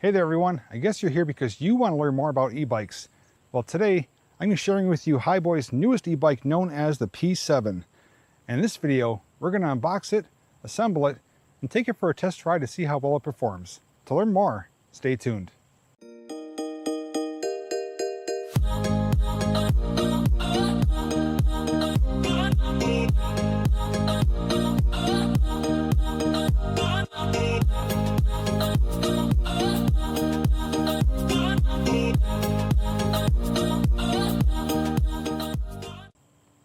Hey there everyone, I guess you're here because you want to learn more about e-bikes. Well, today I'm going to be sharing with you Hiboy's newest e-bike known as the P7. And in this video, we're going to unbox it, assemble it, and take it for a test ride to see how well it performs. To learn more, stay tuned.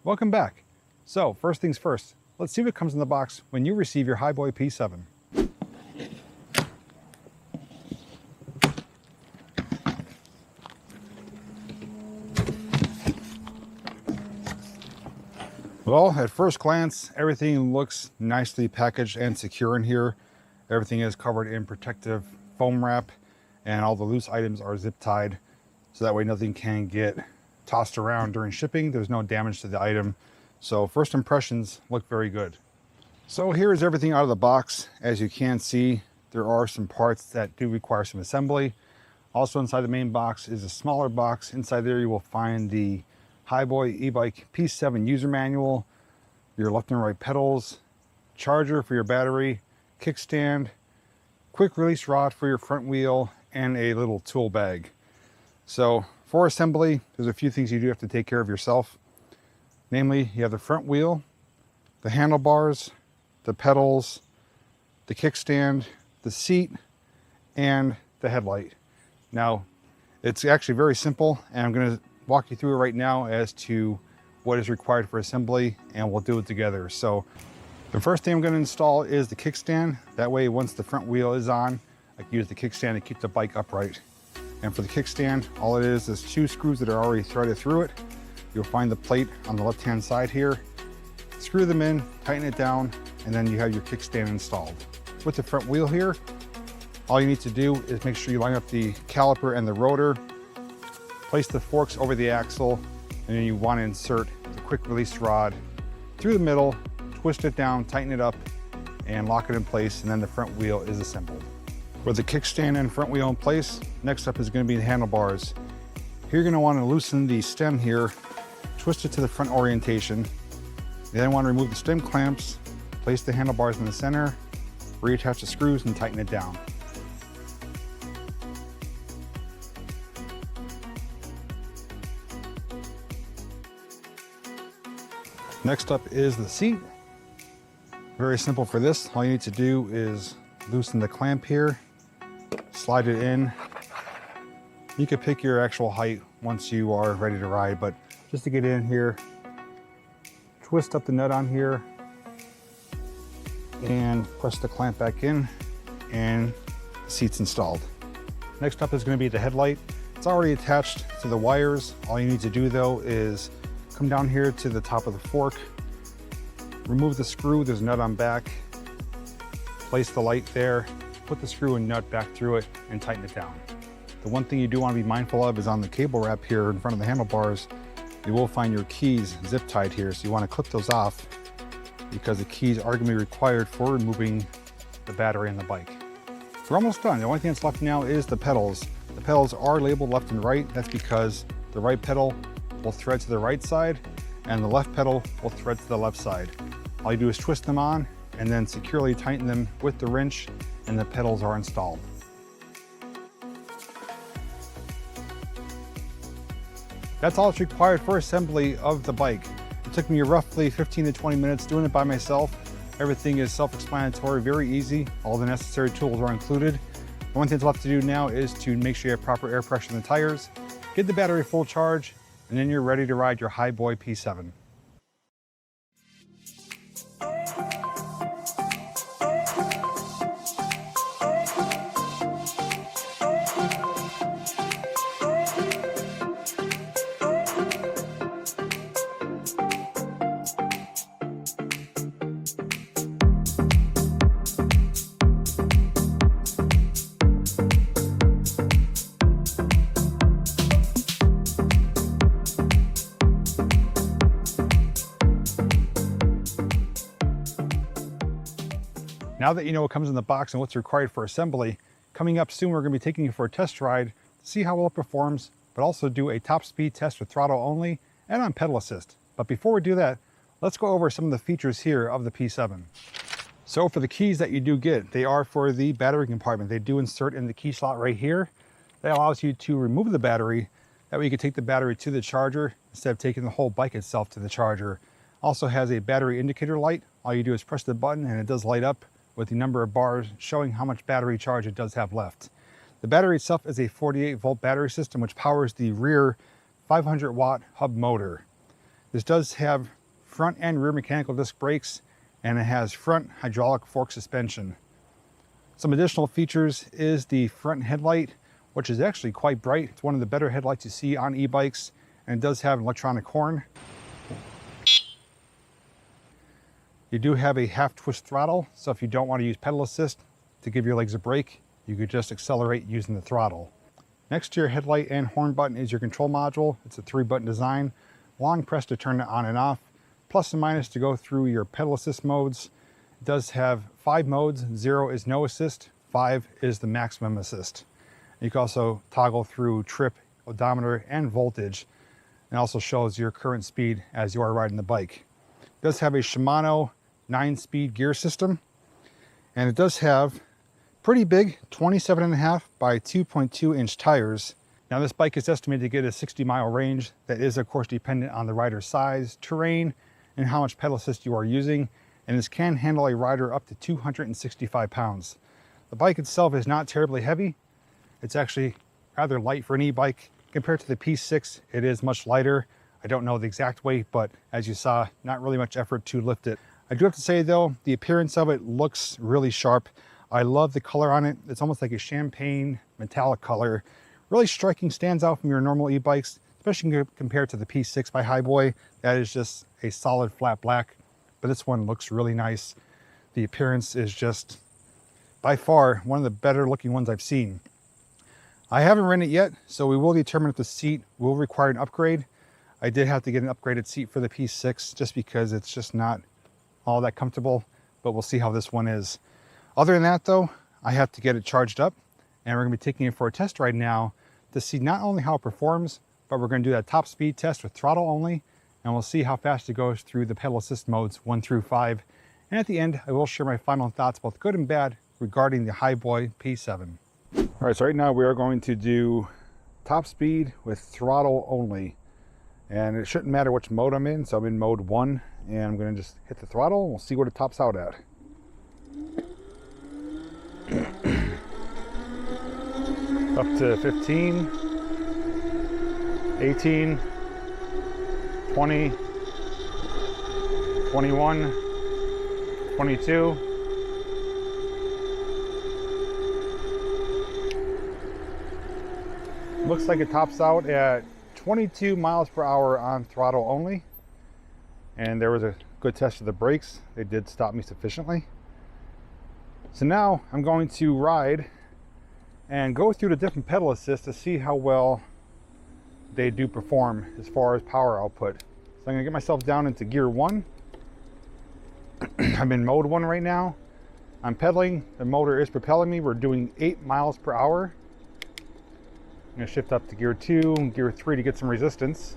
Welcome back. So first things first, let's see what comes in the box when you receive your Hiboy P7. Well, at first glance, everything looks nicely packaged and secure in here. Everything is covered in protective foam wrap and all the loose items are zip tied so that way nothing can get tossed around during shipping. There's no damage to the item. So first impressions look very good. So here is everything out of the box. As you can see, there are some parts that do require some assembly. Also inside the main box is a smaller box. Inside there you will find the Hiboy e-bike P7 user manual, your left and right pedals, charger for your battery, kickstand, quick release rod for your front wheel, and a little tool bag. So for assembly, there's a few things you do have to take care of yourself. Namely, you have the front wheel, the handlebars, the pedals, the kickstand, the seat, and the headlight. Now, it's actually very simple, and I'm going to walk you through it right now as to what is required for assembly, and we'll do it together. So the first thing I'm going to install is the kickstand. That way, once the front wheel is on, I can use the kickstand to keep the bike upright. And for the kickstand, all it is two screws that are already threaded through it. You'll find the plate on the left-hand side here. Screw them in, tighten it down, and then you have your kickstand installed. With the front wheel here, all you need to do is make sure you line up the caliper and the rotor, place the forks over the axle, and then you want to insert the quick release rod through the middle, twist it down, tighten it up, and lock it in place, and then the front wheel is assembled. With the kickstand and front wheel in place, next up is going to be the handlebars. Here you're going to want to loosen the stem here, twist it to the front orientation. You then want to remove the stem clamps, place the handlebars in the center, reattach the screws, and tighten it down. Next up is the seat. Very simple for this. All you need to do is loosen the clamp here, slide it in. You can pick your actual height once you are ready to ride, but just to get in here, twist up the nut on here and press the clamp back in, and the seat's installed. Next up is going to be the headlight. It's already attached to the wires. All you need to do though is come down here to the top of the fork, remove the screw, there's a nut on back, place the light there, put the screw and nut back through it, and tighten it down. The one thing you do want to be mindful of is on the cable wrap here in front of the handlebars, you will find your keys zip tied here, so you want to clip those off because the keys are going to be required for removing the battery in the bike. We're almost done. The only thing that's left now is the pedals. The pedals are labeled left and right. That's because the right pedal will thread to the right side and the left pedal will thread to the left side. All you do is twist them on and then securely tighten them with the wrench, and the pedals are installed. That's all that's required for assembly of the bike. It took me roughly 15 to 20 minutes doing it by myself. Everything is self-explanatory, very easy. All the necessary tools are included. The one thing that's left to do now is to make sure you have proper air pressure in the tires, get the battery full charge, and then you're ready to ride your Hiboy P7. Now that you know what comes in the box and what's required for assembly, Coming up soon, we're going to be taking it for a test ride to see how well it performs, but also do a top speed test with throttle only and on pedal assist. But before we do that, let's go over some of the features here of the P7. So for the keys that you do get, they are for the battery compartment. They do insert in the key slot right here. That allows you to remove the battery. That way you can take the battery to the charger instead of taking the whole bike itself to the charger. Also has a battery indicator light. All you do is press the button and it does light up with the number of bars showing how much battery charge it does have left. The battery itself is a 48-volt battery system which powers the rear 500-watt hub motor. This does have front and rear mechanical disc brakes, and it has front hydraulic fork suspension. Some additional features is the front headlight, which is actually quite bright. It's one of the better headlights you see on e-bikes, and it does have an electronic horn. You do have a half twist throttle, so if you don't want to use pedal assist to give your legs a break, you could just accelerate using the throttle. Next to your headlight and horn button is your control module. It's a 3-button design. Long press to turn it on and off, plus and minus to go through your pedal assist modes. It does have 5 modes. 0 is no assist, 5 is the maximum assist. You can also toggle through trip, odometer, and voltage, and also shows your current speed as you are riding the bike. It does have a Shimano 9-speed gear system, and it does have pretty big 27.5 by 2.2 inch tires. Now this bike is estimated to get a 60-mile range. That is of course dependent on the rider's size, terrain, and how much pedal assist you are using, and this can handle a rider up to 265 pounds. The bike itself is not terribly heavy. It's actually rather light for an e-bike. Compared to the P6, it is much lighter. I don't know the exact weight, but as you saw, not really much effort to lift it. I do have to say though, the appearance of it looks really sharp. I love the color on it. It's almost like a champagne metallic color. Really striking, stands out from your normal e-bikes, especially compared to the P6 by Hiboy. That is just a solid flat black, but this one looks really nice. The appearance is just by far one of the better looking ones I've seen. I haven't ridden it yet, so we will determine if the seat will require an upgrade. I did have to get an upgraded seat for the P6 just because it's just not all that comfortable, but we'll see how this one is. Other than that though, I have to get it charged up, and we're gonna be taking it for a test ride now to see not only how it performs, but we're gonna do that top speed test with throttle only, and we'll see how fast it goes through the pedal assist modes 1 through 5. And at the end, I will share my final thoughts, both good and bad, regarding the Hiboy P7. All right, so right now we are going to do top speed with throttle only. And it shouldn't matter which mode I'm in, so I'm in mode 1, and I'm gonna just hit the throttle, and we'll see what it tops out at. Up to 15, 18, 20, 21, 22. Looks like it tops out at 22 miles per hour on throttle only. And there was a good test of the brakes. They did stop me sufficiently. So now I'm going to ride and go through the different pedal assists to see how well they do perform as far as power output. So I'm gonna get myself down into gear 1. I'm in mode 1 right now. I'm pedaling, the motor is propelling me. We're doing 8 miles per hour. I'm gonna shift up to gear 2 and gear 3 to get some resistance.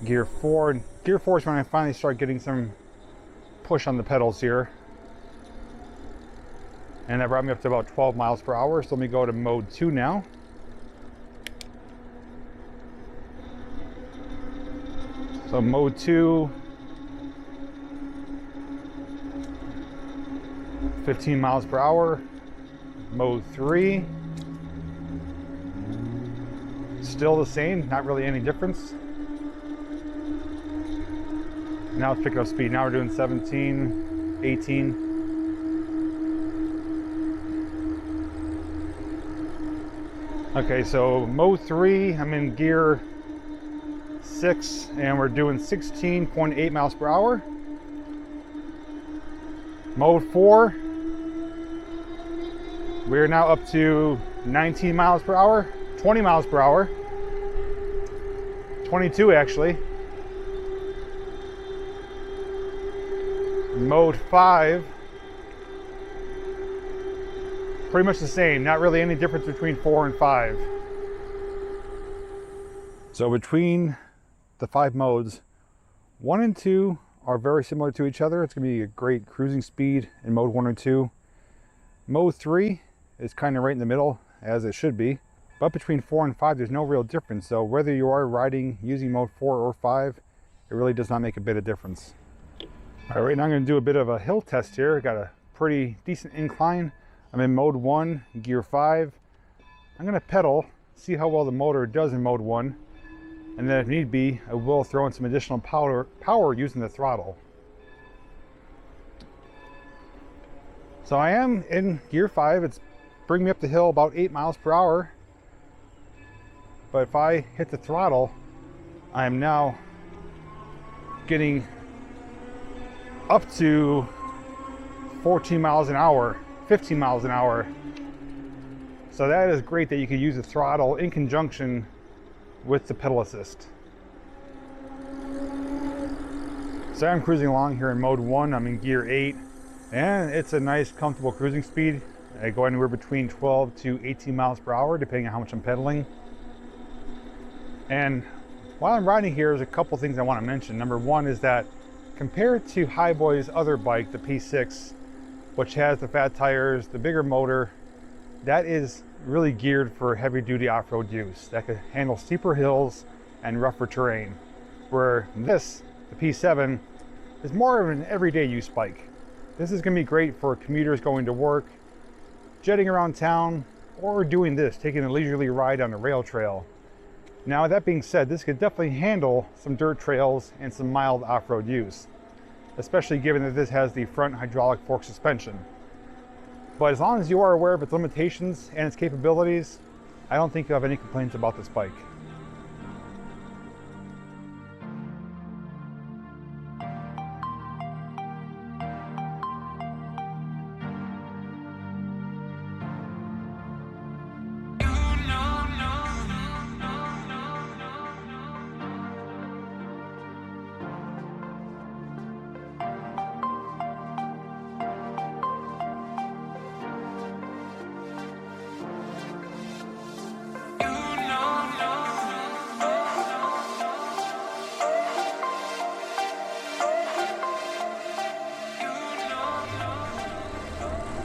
Gear 4 is when I finally start getting some push on the pedals here. And that brought me up to about 12 miles per hour. So let me go to mode 2 now. So mode 2, 15 miles per hour. Mode 3, still the same, not really any difference. Now it's picking up speed. Now we're doing 17, 18. Okay, so mode 3, I'm in gear 6, and we're doing 16.8 miles per hour. Mode 4, we're now up to 19 miles per hour, 20 miles per hour, 22 actually. Mode 5, pretty much the same. Not really any difference between 4 and 5. So between the 5 modes, 1 and 2 are very similar to each other. It's going to be a great cruising speed in mode 1 or 2. Mode 3 is kind of right in the middle, as it should be. But between 4 and 5, there's no real difference. So whether you are riding using mode 4 or 5, it really does not make a bit of difference. All right, right now I'm going to do a bit of a hill test here. I got a pretty decent incline. I'm in mode 1, gear 5. I'm going to pedal, see how well the motor does in mode 1. And then if need be, I will throw in some additional power using the throttle. So I am in gear 5. It's bringing me up the hill about 8 miles per hour. But if I hit the throttle, I am now getting up to 14 miles an hour, 15 miles an hour. So that is great that you can use the throttle in conjunction with the pedal assist. So I'm cruising along here in mode 1. I'm in gear 8, and it's a nice comfortable cruising speed. I go anywhere between 12 to 18 miles per hour depending on how much I'm pedaling. And while I'm riding here, there's a couple things I want to mention. Number 1 is that compared to Hiboy's other bike, the P6, which has the fat tires, the bigger motor, that is really geared for heavy duty off-road use. That could handle steeper hills and rougher terrain. Where this, the P7, is more of an everyday use bike. This is going to be great for commuters going to work, jetting around town, or doing this, taking a leisurely ride on a rail trail. Now, that being said, this could definitely handle some dirt trails and some mild off-road use, especially given that this has the front hydraulic fork suspension. But as long as you are aware of its limitations and its capabilities, I don't think you'll have any complaints about this bike.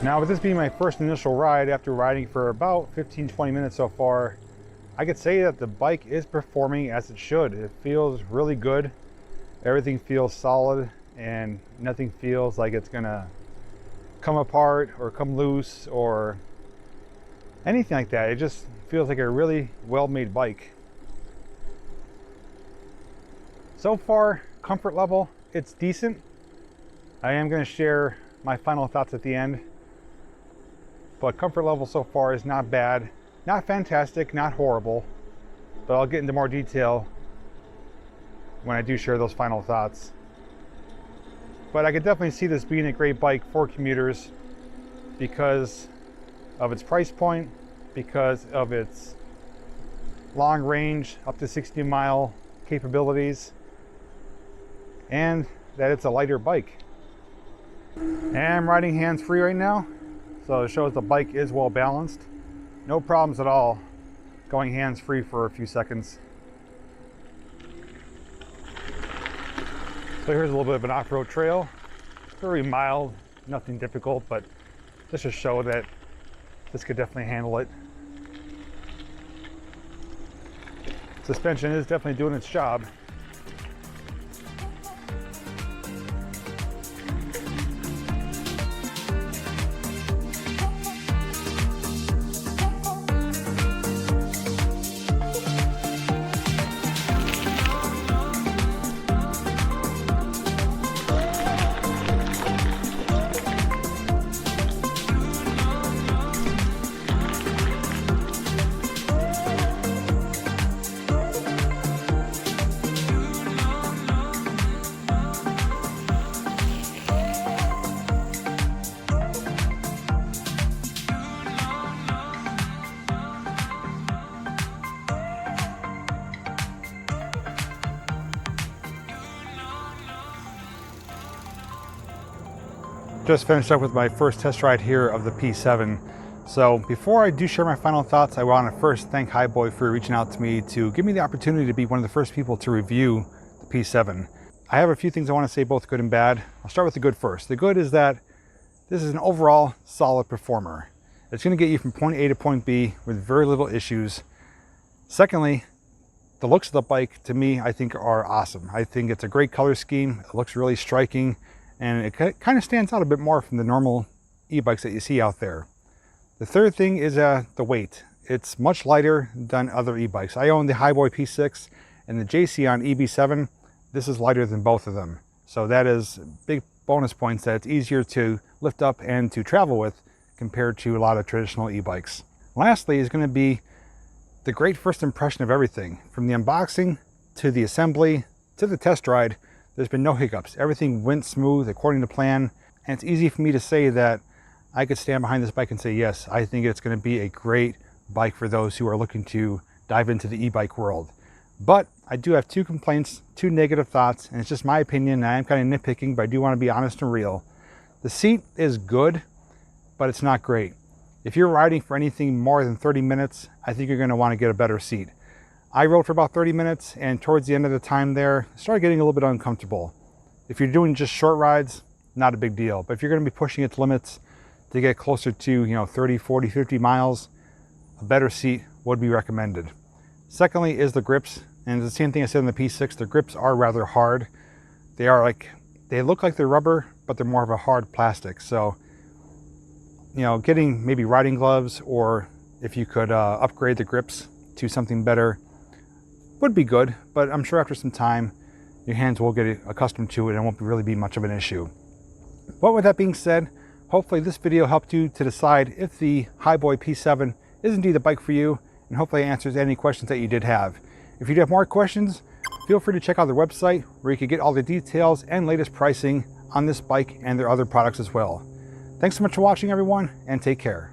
Now, with this being my first initial ride after riding for about 15-20 minutes so far, I could say that the bike is performing as it should. It feels really good. Everything feels solid and nothing feels like it's gonna come apart or come loose or anything like that. It just feels like a really well-made bike. So far, comfort level, it's decent. I am gonna share my final thoughts at the end. But comfort level so far is not bad, not fantastic, not horrible, but I'll get into more detail when I do share those final thoughts. But I could definitely see this being a great bike for commuters because of its price point, because of its long range, up to 60-mile capabilities, and that it's a lighter bike. And I'm riding hands-free right now. So it shows the bike is well balanced. No problems at all going hands-free for a few seconds. So here's a little bit of an off-road trail. Very mild, nothing difficult, but just to show that this could definitely handle it. Suspension is definitely doing its job. Just finished up with my first test ride here of the P7. So before I do share my final thoughts, I want to first thank Hiboy for reaching out to me to give me the opportunity to be one of the first people to review the P7. I have a few things I want to say, both good and bad. I'll start with the good first. The good is that this is an overall solid performer. It's going to get you from point A to point B with very little issues. Secondly, the looks of the bike, to me, I think are awesome. I think it's a great color scheme. It looks really striking, and it kind of stands out a bit more from the normal e-bikes that you see out there. The third thing is the weight. It's much lighter than other e-bikes. I own the Hiboy P6 and the JC EB7. This is lighter than both of them. So that is big bonus points that it's easier to lift up and to travel with compared to a lot of traditional e-bikes. Lastly is going to be the great first impression of everything. From the unboxing to the assembly to the test ride, there's been no hiccups. Everything went smooth according to plan, and it's easy for me to say that I could stand behind this bike and say, yes, I think it's going to be a great bike for those who are looking to dive into the e-bike world. But I do have two complaints, two negative thoughts, and it's just my opinion. I am kind of nitpicking, but I do want to be honest and real. The seat is good, but it's not great. If you're riding for anything more than 30 minutes, I think you're going to want to get a better seat. I rode for about 30 minutes, and towards the end of the time there, I started getting a little bit uncomfortable. If you're doing just short rides, not a big deal. But if you're going to be pushing its limits to get closer to 30, 40, 50 miles, a better seat would be recommended. Secondly is the grips, and the same thing I said in the P6, the grips are rather hard. They look like they're rubber, but they're more of a hard plastic. So, getting maybe riding gloves, or if you could upgrade the grips to something better would be good, but I'm sure after some time, your hands will get accustomed to it and it won't really be much of an issue. But with that being said, hopefully this video helped you to decide if the Hiboy P7 is indeed the bike for you, and hopefully it answers any questions that you did have. If you do have more questions, feel free to check out their website where you can get all the details and latest pricing on this bike and their other products as well. Thanks so much for watching, everyone, and take care.